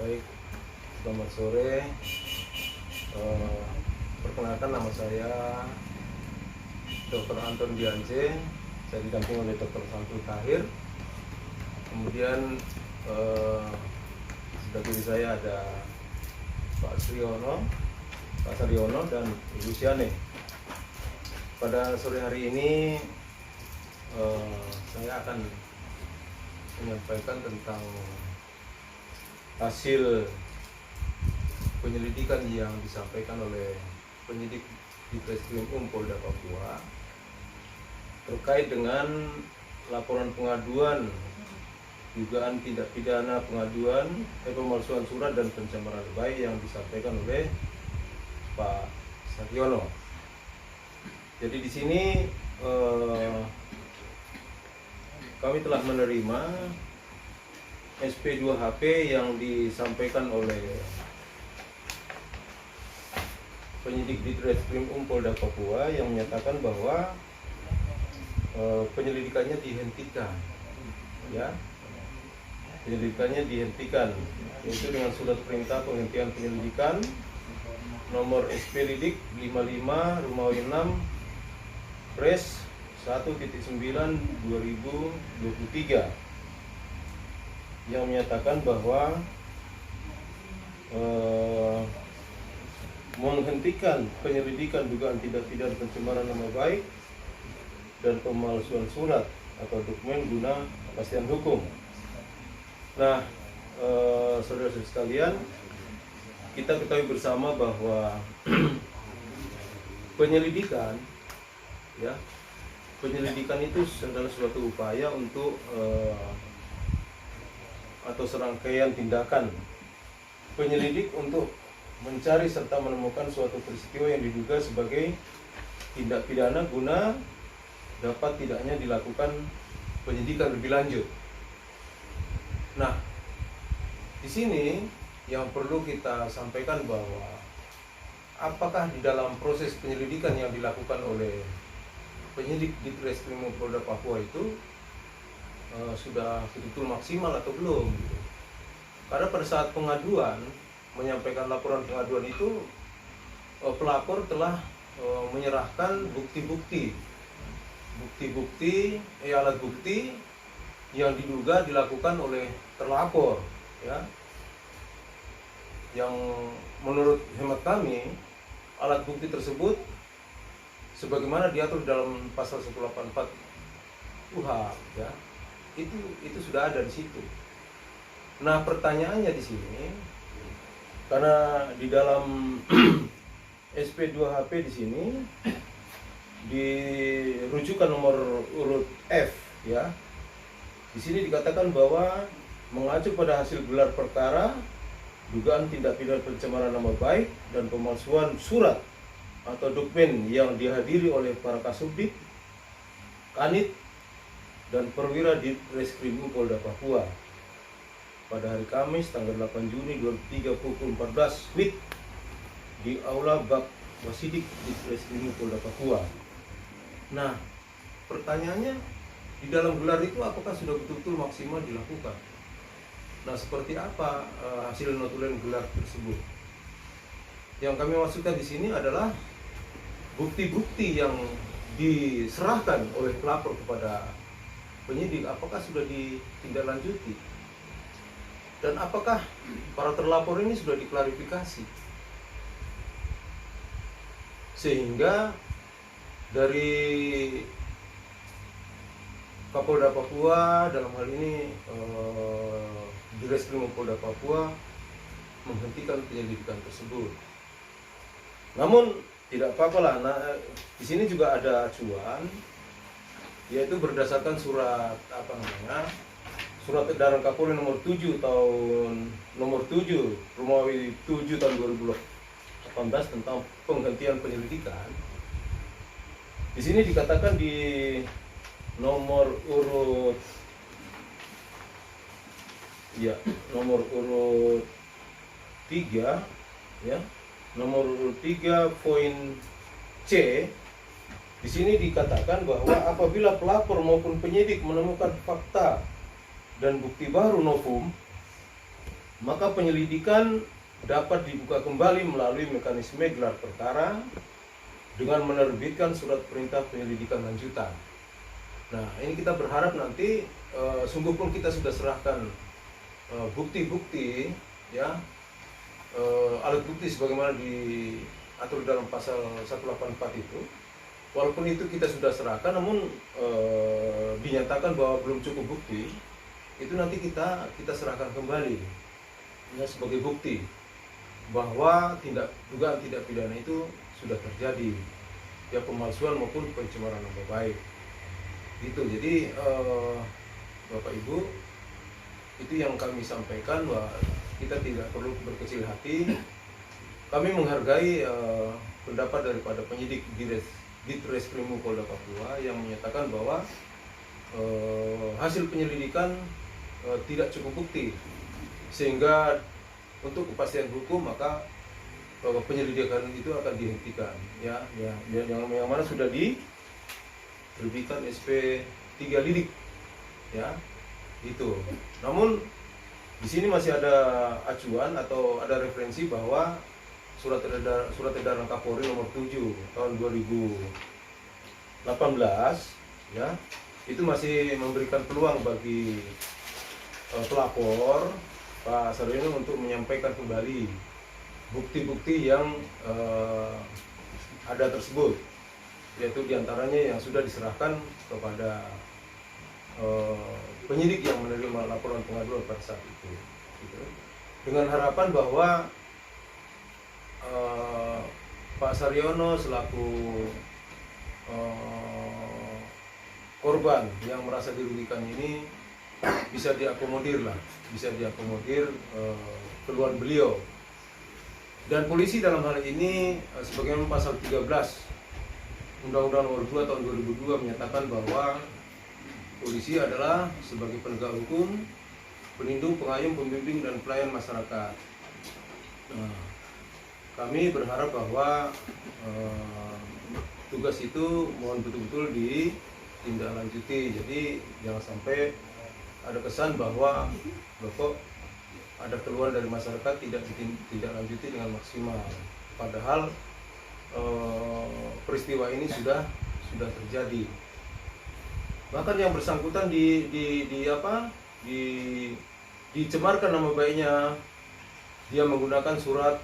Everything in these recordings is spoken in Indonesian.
Baik, selamat sore. Perkenalkan, nama saya Dr. Anton Diance. Saya didampingi oleh Dr. Samsul Tahir. Kemudian sebelah kiri saya ada Pak Saryono dan Ibu Siane. Pada sore hari ini saya akan menyampaikan tentang hasil penyelidikan yang disampaikan oleh penyidik di Treskrim Polda Papua terkait dengan laporan pengaduan dugaan tindak pidana pengaduan pemalsuan surat dan pencemaran baik yang disampaikan oleh Pak Saryono. Jadi di sini kami telah menerima SP2HP yang disampaikan oleh penyidik di Treskrim Polda Papua yang menyatakan bahwa penyelidikannya dihentikan, ya, penyelidikannya dihentikan, yaitu dengan surat perintah penghentian penyelidikan nomor SP Lidik 55 Romawi 6 Pres 1.9/2023 yang menyatakan bahwa menghentikan penyelidikan dugaan tindak pidana pencemaran nama baik dan pemalsuan surat atau dokumen guna kepastian hukum. Nah, saudara-saudara sekalian, kita ketahui bersama bahwa penyelidikan, ya, penyelidikan itu adalah suatu upaya untuk atau serangkaian tindakan penyelidik untuk mencari serta menemukan suatu peristiwa yang diduga sebagai tindak pidana guna dapat tidaknya dilakukan penyidikan lebih lanjut. Nah, di sini yang perlu kita sampaikan bahwa apakah di dalam proses penyelidikan yang dilakukan oleh penyidik di Treskrim Polda Papua itu sudah betul-betul maksimal atau belum gitu. Karena pada saat pengaduan menyampaikan laporan pengaduan itu pelapor telah menyerahkan alat bukti yang diduga dilakukan oleh terlapor, ya, yang menurut hemat kami alat bukti tersebut sebagaimana diatur dalam pasal 184 KUHP, ya, itu sudah ada di situ. Nah, pertanyaannya di sini, karena di dalam SP2HP di sini di rujukan nomor urut F, ya, di sini dikatakan bahwa mengacu pada hasil gelar perkara dugaan tindak pidana pencemaran nama baik dan pemalsuan surat atau dokumen yang dihadiri oleh para Kasubdit, Kanit, dan perwira di Treskrim Polda Papua pada hari Kamis tanggal 8 Juni 2003 pukul 14 WIB di Aula Bak Wasidik di Treskrim Polda Papua. Nah, pertanyaannya, di dalam gelar itu apakah sudah betul-betul maksimal dilakukan? Nah, seperti apa hasil notulen gelar tersebut? Yang kami maksudkan di sini adalah bukti-bukti yang diserahkan oleh pelapor kepada penyidik, apakah sudah ditindaklanjuti? Dan apakah para terlapor ini sudah diklarifikasi? Sehingga dari Kapolda Papua, dalam hal ini di Treskrim Polda Papua, menghentikan penyelidikan tersebut. Namun tidak apa-apa lah. Nah, di sini juga ada acuan, yaitu berdasarkan surat surat edaran Kapolri nomor 7 Romawi 7 tahun 2018 tentang penghentian penyelidikan. Di sini dikatakan di nomor urut 3, ya, nomor urut 3 poin C. Di sini dikatakan bahwa apabila pelapor maupun penyidik menemukan fakta dan bukti baru novum maka penyelidikan dapat dibuka kembali melalui mekanisme gelar perkara dengan menerbitkan surat perintah penyelidikan lanjutan. Nah, ini kita berharap nanti sungguh pun kita sudah serahkan bukti-bukti, ya, alat bukti sebagaimana diatur dalam pasal 184 itu. Walaupun itu kita sudah serahkan, namun dinyatakan bahwa belum cukup bukti, itu nanti kita serahkan kembali, ya, sebagai bukti bahwa dugaan tidak pidana itu sudah terjadi, ya, pemalsuan maupun pencemaran nama baik. Gitu. Jadi Bapak Ibu, itu yang kami sampaikan, bahwa kita tidak perlu berkecil hati. Kami menghargai pendapat daripada penyidik Ditreskrim Polda Papua yang menyatakan bahwa hasil penyelidikan tidak cukup bukti, sehingga untuk kepastian hukum maka penyelidikan itu akan dihentikan, ya, yang mana sudah diterbitkan SP 3 lidik, ya, itu. Namun di sini masih ada acuan atau ada referensi bahwa surat edaran Kapolri nomor 7 tahun 2018, ya, itu masih memberikan peluang bagi pelapor Pak Saryono untuk menyampaikan kembali bukti-bukti yang ada tersebut, yaitu diantaranya yang sudah diserahkan kepada penyidik yang menerima laporan pengaduan pada saat itu, gitu. Dengan harapan bahwa Pak Saryono selaku korban yang merasa dirugikan ini bisa diakomodir keluhan beliau. Dan polisi dalam hal ini sebagaimana pasal 13 Undang-Undang Nomor 2 tahun 2002 menyatakan bahwa polisi adalah sebagai penegak hukum, pelindung, pengayom, pembimbing, dan pelayan masyarakat. Nah, kami berharap bahwa tugas itu mohon betul-betul ditindaklanjuti. Jadi jangan sampai ada kesan bahwa kok ada keluhan dari masyarakat tidak lanjuti dengan maksimal. Padahal peristiwa ini sudah terjadi. Bahkan yang bersangkutan dicemarkan nama baiknya, dia menggunakan surat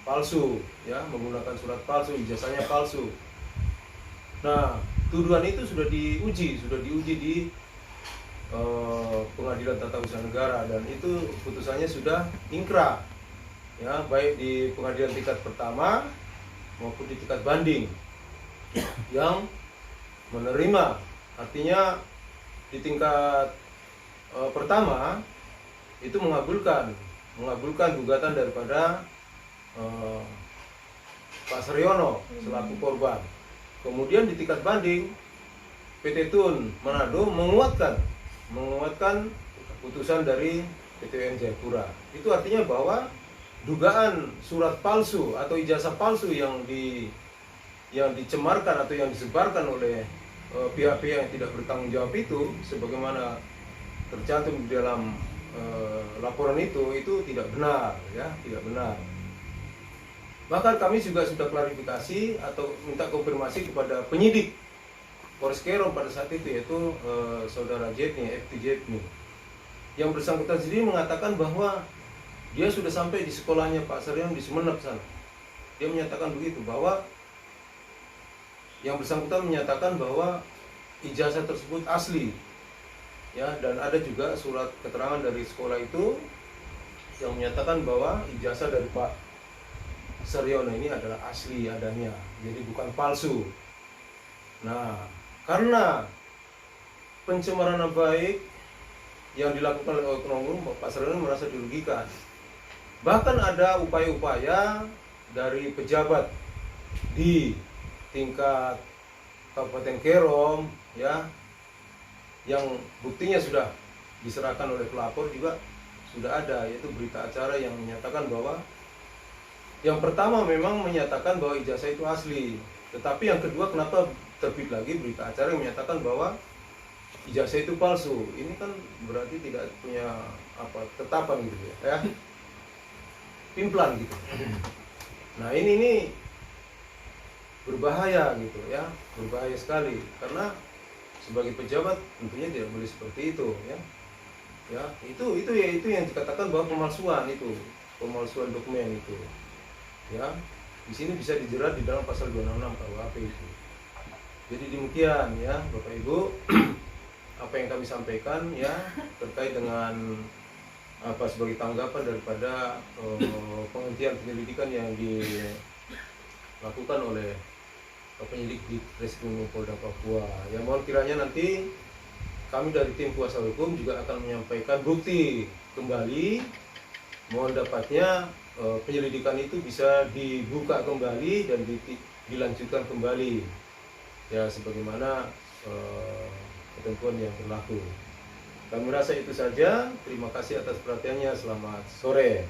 palsu, ya, ijazahnya palsu. Nah, tuduhan itu sudah diuji di Pengadilan Tata Usaha Negara, dan itu putusannya sudah ingkrah, ya, baik di pengadilan tingkat pertama maupun di tingkat banding yang menerima. Artinya di tingkat pertama itu mengabulkan gugatan daripada Pak Saryono selaku korban. Kemudian di tingkat banding PT Tun Manado menguatkan putusan dari PT UN Jayapura. Itu artinya bahwa dugaan surat palsu atau ijazah palsu yang dicemarkan atau yang disebarkan oleh pihak-pihak yang tidak bertanggung jawab itu, sebagaimana tercantum di dalam laporan itu tidak benar, ya, tidak benar. Bahkan kami juga sudah klarifikasi atau minta konfirmasi kepada penyidik Polres Kerom pada saat itu, yaitu saudara FT Jetni. Yang bersangkutan sendiri mengatakan bahwa dia sudah sampai di sekolahnya Pak Saryono di Sumeneb sana. Dia menyatakan begitu, bahwa yang bersangkutan menyatakan bahwa ijazah tersebut asli, ya, dan ada juga surat keterangan dari sekolah itu yang menyatakan bahwa ijazah dari Pak Saryono ini adalah asli adanya, jadi bukan palsu. Nah, karena pencemaran nama baik yang dilakukan oleh oknum, Pak Saryono merasa dirugikan. Bahkan ada upaya-upaya dari pejabat di tingkat Kabupaten Kerom, ya, yang buktinya sudah diserahkan oleh pelapor juga sudah ada, yaitu berita acara yang menyatakan bahwa yang pertama memang menyatakan bahwa ijazah itu asli, tetapi yang kedua kenapa terbit lagi berita acara yang menyatakan bahwa ijazah itu palsu? Ini kan berarti tidak punya tetapan gitu, ya. pimplan gitu. Nah ini berbahaya gitu ya, berbahaya sekali karena sebagai pejabat tentunya tidak boleh seperti itu ya. Ya, itu yang dikatakan bahwa pemalsuan dokumen itu. Ya. Di sini bisa dijerat di dalam pasal 266 KUHP itu. Jadi demikian ya, Bapak Ibu, apa yang kami sampaikan ya terkait dengan apa sebagai tanggapan daripada penghentian penyelidikan yang dilakukan oleh penyidik di Reskrim Polda Papua. Ya mohon kiranya nanti kami dari tim kuasa hukum juga akan menyampaikan bukti kembali. Mohon dapatnya penyelidikan itu bisa dibuka kembali dan dilanjutkan kembali. Ya sebagaimana ketentuan yang berlaku. Kami rasa itu saja. Terima kasih atas perhatiannya. Selamat sore.